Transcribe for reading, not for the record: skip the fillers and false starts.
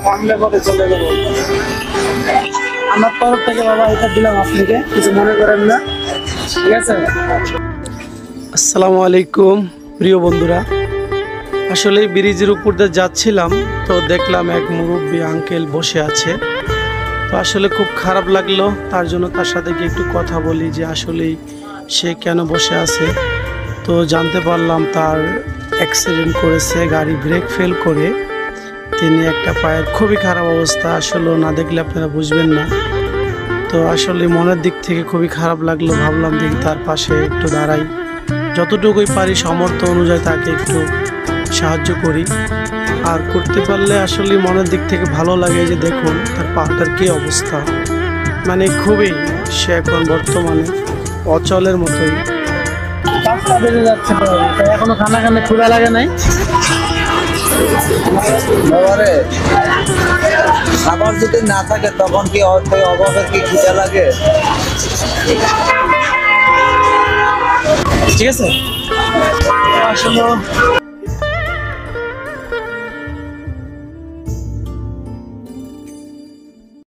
থামলে পরে চলে যাবো। আমার তরফ থেকে বাবা এটা দিলাম আপনাকে, কিছু মনে করেন না, ঠিক আছে? আসসালামু আলাইকুম প্রিয় বন্ধুরা, আসলে ব্রিজের উপর দিয়ে যাচ্ছিলাম তো দেখলাম এক মুরব্বী আঙ্কেল বসে আছে। তো আসলে খুব খারাপ লাগলো, তার জন্য তার সাথে গিয়ে একটু কথা বলি যে আসলেই সে কেন বসে আছে। তো জানতে পারলাম তার অ্যাক্সিডেন্ট করেছে, গাড়ি ব্রেক ফেল করে। তিনি একটা পায়ের খুবই খারাপ অবস্থা, আসলে না দেখলে আপনারা বুঝবেন না। তো আসলে মনের দিক থেকে খুবই খারাপ লাগলো, ভাবলাম দেখি তার পাশে একটু দাঁড়াই, যতটুকুই পারি সামর্থ্য অনুযায়ী তাকে একটু সাহায্য করি। আর করতে পারলে আসলে মনের দিক থেকে ভালো লাগে যে দেখুন তার পাটার কী অবস্থা, মানে খুবই, সে এখন বর্তমানে অচলের মতোই। পাঁচটা বেজে যাচ্ছে, এখনো খানা ক্ষুধা লাগে নাই। খাবার যদি না থাকে তখন কি অভাবের কি খিদে লাগে? ঠিক আছে আসলে